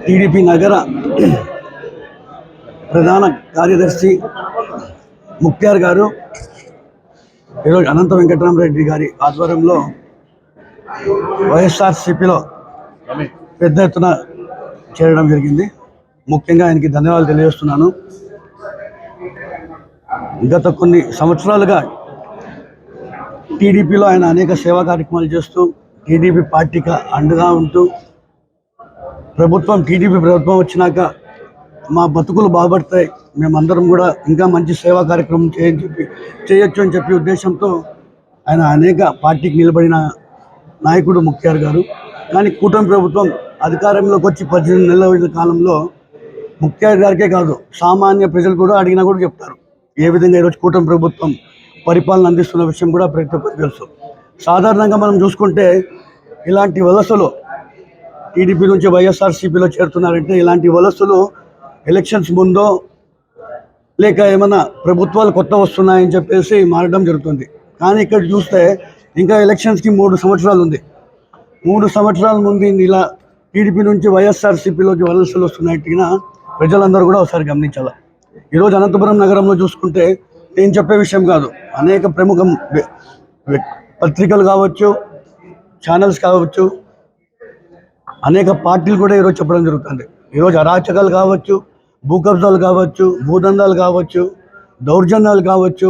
TDP నగర ప్రధాన కార్యదర్శి ముక్త్యార్ గారు ఈరోజు అనంత వెంకటరామరెడ్డి గారి ఆధ్వర్యంలో వైఎస్ఆర్సీపీలో పెద్ద ఎత్తున చేరడం జరిగింది. ముఖ్యంగా ఆయనకి ధన్యవాదాలు తెలియజేస్తున్నాను. గత కొన్ని సంవత్సరాలుగా టీడీపీలో ఆయన అనేక సేవా కార్యక్రమాలు చేస్తూ టీడీపీ పార్టీకి అండగా ఉంటూ టీడీపీ ప్రభుత్వం వచ్చినాక మా బతుకులు బాగుపడతాయి, మేమందరం కూడా ఇంకా మంచి సేవా కార్యక్రమం చేయొచ్చు అని చెప్పి ఉద్దేశంతో ఆయన అనేక పార్టీకి నిలబడిన నాయకుడు ముక్త్యార్ గారు. కానీ కూటమి ప్రభుత్వం అధికారంలోకి వచ్చి 18 నెలల కాలంలో ముక్త్యార్ గారికే కాదు, సామాన్య ప్రజలు కూడా అడిగినా కూడా చెప్తారు ఏ విధంగా ఈరోజు కూటమి ప్రభుత్వం పరిపాలన అందిస్తున్న విషయం కూడా ప్రతి ఒక్కరికి తెలుసు. సాధారణంగా మనం చూసుకుంటే ఇలాంటి వలసలు టీడీపీ నుంచి వైఎస్ఆర్సీపీలో చేరుతున్నారంటే ఇలాంటి వలసలు ఎలక్షన్స్ ముందో లేక ఏమన్నా ప్రభుత్వాలు కొత్త వస్తున్నాయని చెప్పేసి మారడం జరుగుతుంది. కానీ ఇక్కడ చూస్తే ఇంకా ఎలక్షన్స్కి 3 సంవత్సరాలు ఉంది. 3 సంవత్సరాల ముందు ఇలా టీడీపీ నుంచి వైఎస్ఆర్సీపీలోకి వలసలు వస్తున్నాయంటే ప్రజలందరూ కూడా ఒకసారి గమనించాలి. ఈరోజు అనంతపురం నగరంలో చూసుకుంటే నేను చెప్పే విషయం కాదు, అనేక ప్రముఖ పత్రికలు కావచ్చు, ఛానల్స్ కావచ్చు, అనేక పార్టీలు కూడా ఈరోజు చెప్పడం జరుగుతుంది. ఈరోజు అరాచకాలు కావచ్చు, భూకబ్జాలు కావచ్చు, భూదందాలు కావచ్చు, దౌర్జన్యాలు కావచ్చు,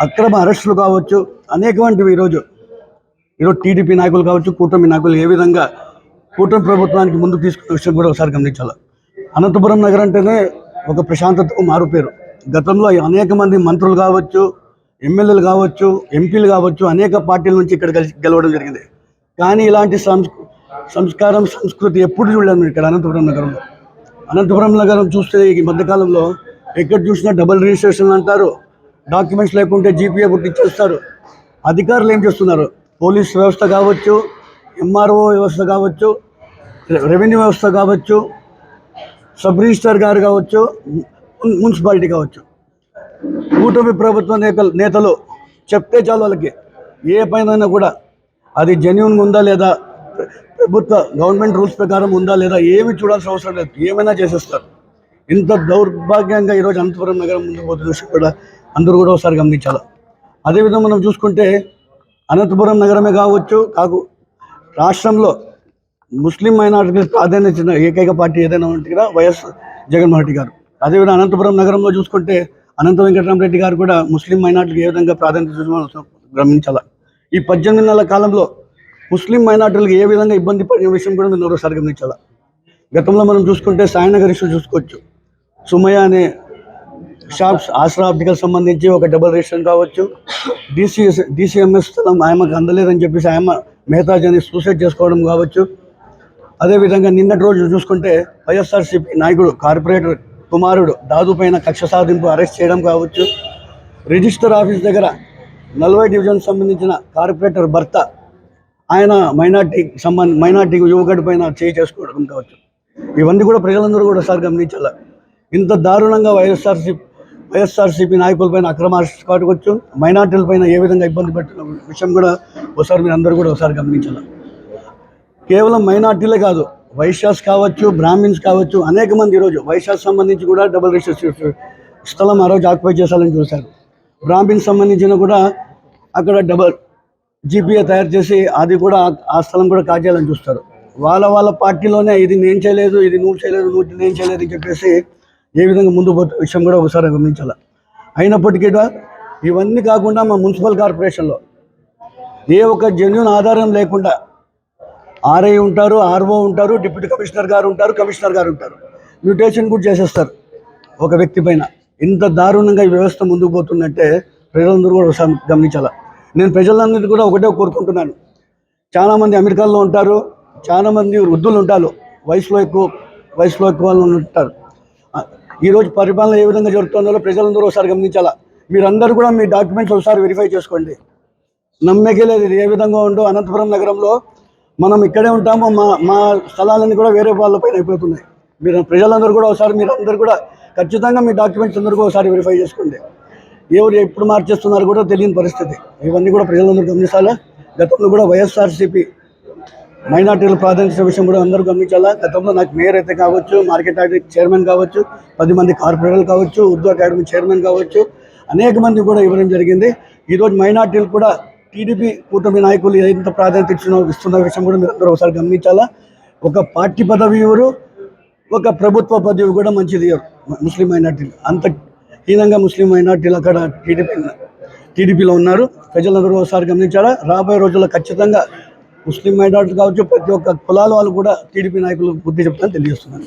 అక్రమ అరెస్టులు కావచ్చు, అనేకవంటివి ఈరోజు టీడీపీ నాయకులు కావచ్చు, కూటమి నాయకులు ఏ విధంగా కూటమి ప్రభుత్వానికి ముందుకు తీసుకున్న విషయం కూడా ఒకసారి గమనించాలి. అనంతపురం నగరం అంటేనే ఒక ప్రశాంతతకు మారుపేరు. గతంలో అనేక మంది మంత్రులు కావచ్చు, ఎమ్మెల్యేలు కావచ్చు, ఎంపీలు కావచ్చు, అనేక పార్టీల నుంచి ఇక్కడ గెలవడం జరిగింది. కానీ ఇలాంటి సంస్కృతి ఎప్పుడు చూడలేదు ఇక్కడ అనంతపురం నగరంలో. అనంతపురం నగరం చూస్తే ఈ మధ్యకాలంలో ఎక్కడ చూసినా డబుల్ రిజిస్ట్రేషన్ అంటారు, డాక్యుమెంట్స్ లేకుంటే జీపీఏ పుట్టించేస్తారు. అధికారులు ఏం చేస్తున్నారు, పోలీస్ వ్యవస్థ కావచ్చు, ఎంఆర్ఓ వ్యవస్థ కావచ్చు, రెవెన్యూ వ్యవస్థ కావచ్చు, సబ్ రిజిస్టర్ గారు కావచ్చు, మున్సిపాలిటీ కావచ్చు, కూటమి ప్రభుత్వ నేతలు చెప్తే చాలు వాళ్ళకి ఏ పైన కూడా అది జెన్యూన్గా ఉందా లేదా, ప్రభుత్వ గవర్నమెంట్ రూల్స్ ప్రకారం ఉందా లేదా ఏమి చూడాల్సిన అవసరం లేదు, ఏమైనా చేసేస్తారు. ఇంత దౌర్భాగ్యంగా ఈరోజు అనంతపురం నగరం ముందుకు పోతున్న విషయం కూడా అందరూ కూడా ఒకసారి గమనించాలి. అదేవిధంగా మనం చూసుకుంటే అనంతపురం నగరమే కావచ్చు, రాష్ట్రంలో ముస్లిం మైనారిటీకి ప్రాధాన్యత ఇచ్చిన ఏకైక పార్టీ ఏదైనా ఉంటే కూడా వైఎస్ జగన్మోహన్ రెడ్డి గారు. అదేవిధంగా అనంతపురం నగరంలో చూసుకుంటే అనంత వెంకటరామరెడ్డి గారు కూడా ముస్లిం మైనార్టీకి ఏ విధంగా ప్రాధాన్యత గమనించాలి. ఈ 18 నెలల కాలంలో ముస్లిం మైనార్టీలకు ఏ విధంగా ఇబ్బంది పడిన విషయం కూడా మీరు ఒకసారి గమనించాలి. గతంలో మనం చూసుకుంటే సాయినగర్ ఇష్యూ చూసుకోవచ్చు, సుమయ్య అనే షాప్స్ ఆసరా ఆప్టికల్ సంబంధించి ఒక డబుల్ రిజిస్ట్రేషన్ కావచ్చు, డీసీఎంఎస్ స్థలం ఆయమకు అందలేదని చెప్పేసి ఆయమ మెహతాజ్ సూసైడ్ చేసుకోవడం కావచ్చు. అదేవిధంగా నిన్నటి రోజు చూసుకుంటే వైఎస్ఆర్సీపీ నాయకుడు కార్పొరేటర్ కుమారుడు దాదు పైన కక్ష సాధింపు అరెస్ట్ చేయడం కావచ్చు, రిజిస్టర్ ఆఫీస్ దగ్గర 40 డివిజన్ సంబంధించిన కార్పొరేటర్ భర్త ఆయన మైనార్టీ యువకుడి పైన చేసుకోవడం కావచ్చు. ఇవన్నీ కూడా ప్రజలందరూ కూడా ఒకసారి గమనించాలి. ఇంత దారుణంగా వైఎస్ఆర్సీపీ నాయకులపైన అక్రమ అరెస్ట్ కావచ్చు, మైనార్టీలపైన ఏ విధంగా ఇబ్బంది పెట్టిన విషయం కూడా ఒకసారి మీరు అందరూ కూడా ఒకసారి గమనించాలి. కేవలం మైనార్టీలే కాదు, వైశ్యాస్ కావచ్చు, బ్రాహ్మిన్స్ కావచ్చు, అనేక మంది ఈరోజు వైశ్యాస్ సంబంధించి కూడా డబుల్ రిజిస్ట్రేషన్ స్థలం ఆ రోజు ఆక్యుపై చేశాలని చూశారు. బ్రాహ్మిన్స్ సంబంధించిన కూడా అక్కడ డబుల్ జీపీఏ తయారు చేసి అది కూడా ఆ స్థలం కూడా కాజేయాలని చూస్తారు. వాళ్ళ పార్టీలోనే ఇది నేను చేయలేదు, ఇది నువ్వు చేయలేదు, నేను చేయలేదు అని చెప్పేసి ఏ విధంగా ముందు పోతే విషయం కూడా ఒకసారి గమనించాలి. అయినప్పటికీ ఇవన్నీ కాకుండా మా మున్సిపల్ కార్పొరేషన్లో ఏ ఒక జెన్యూన్ ఆధారం లేకుండా ఆర్ఐ ఉంటారు, ఆర్ఓ ఉంటారు, డిప్యూటీ కమిషనర్ గారు ఉంటారు, కమిషనర్ గారు ఉంటారు, మ్యూటేషన్ కూడా చేసేస్తారు ఒక వ్యక్తి పైన. ఇంత దారుణంగా ఈ వ్యవస్థ ముందుకు పోతుందంటే ప్రజలందరూ కూడా ఒకసారి గమనించాలి. నేను ప్రజలందరికీ కూడా ఒకటే కోరుకుంటున్నాను, చాలామంది అమెరికాలో ఉంటారు, చాలామంది వృద్ధులు ఉంటారు, వయసులో ఎక్కువ వాళ్ళు ఉంటారు. ఈరోజు పరిపాలన ఏ విధంగా జరుగుతుందో ప్రజలందరూ ఒకసారి గమనించాలా. మీరందరూ కూడా మీ డాక్యుమెంట్స్ ఒకసారి వెరిఫై చేసుకోండి. నమ్మకే లేదు ఇది ఏ విధంగా ఉందో. అనంతపురం నగరంలో మనం ఇక్కడే ఉంటాము, మా స్థలాలన్నీ కూడా వేరే వాళ్ళపైన అయిపోతున్నాయి. మీరు ప్రజలందరూ కూడా ఒకసారి మీరందరూ కూడా ఖచ్చితంగా మీ డాక్యుమెంట్స్ అందరూ కూడా ఒకసారి వెరిఫై చేసుకోండి. ఎవరు ఎప్పుడు మార్చేస్తున్నారు కూడా తెలియని పరిస్థితి. ఇవన్నీ కూడా ప్రజలందరూ గమనించాలా. గతంలో కూడా వైఎస్ఆర్సీపీ మైనార్టీల ప్రాధాన్యత విషయం కూడా అందరూ గమనించాలా. గతంలో నాకు మేయర్ అయితే కావచ్చు, మార్కెట్ యార్డ్ చైర్మన్ కావచ్చు, 10 మంది కార్పొరేటర్లు కావచ్చు, ఉర్దూ అకాడమీ చైర్మన్ కావచ్చు, అనేక మంది కూడా ఇవ్వడం జరిగింది. ఈరోజు మైనార్టీలు కూడా టీడీపీ కూటమి నాయకులు ఎంత ప్రాధాన్యత ఇస్తున్న విషయం కూడా మీరు అందరూ ఒకసారి గమనించాలా. ఒక పార్టీ పదవి ఇవ్వరు, ఒక ప్రభుత్వ పదవి కూడా మంచిది ముస్లిం మైనార్టీలు. అంత హీనంగా ముస్లిం మైనార్టీలు అక్కడ టీడీపీలో ఉన్నారు. ప్రజలందరూ ఒకసారి గమనించారా. రాబోయే రోజుల్లో ఖచ్చితంగా ముస్లిం మైనార్టీలు కావచ్చు, ప్రతి ఒక్క కులాల వాళ్ళు కూడా టీడీపీ నాయకులు బుద్ధి చెప్తారని తెలియజేస్తున్నాను.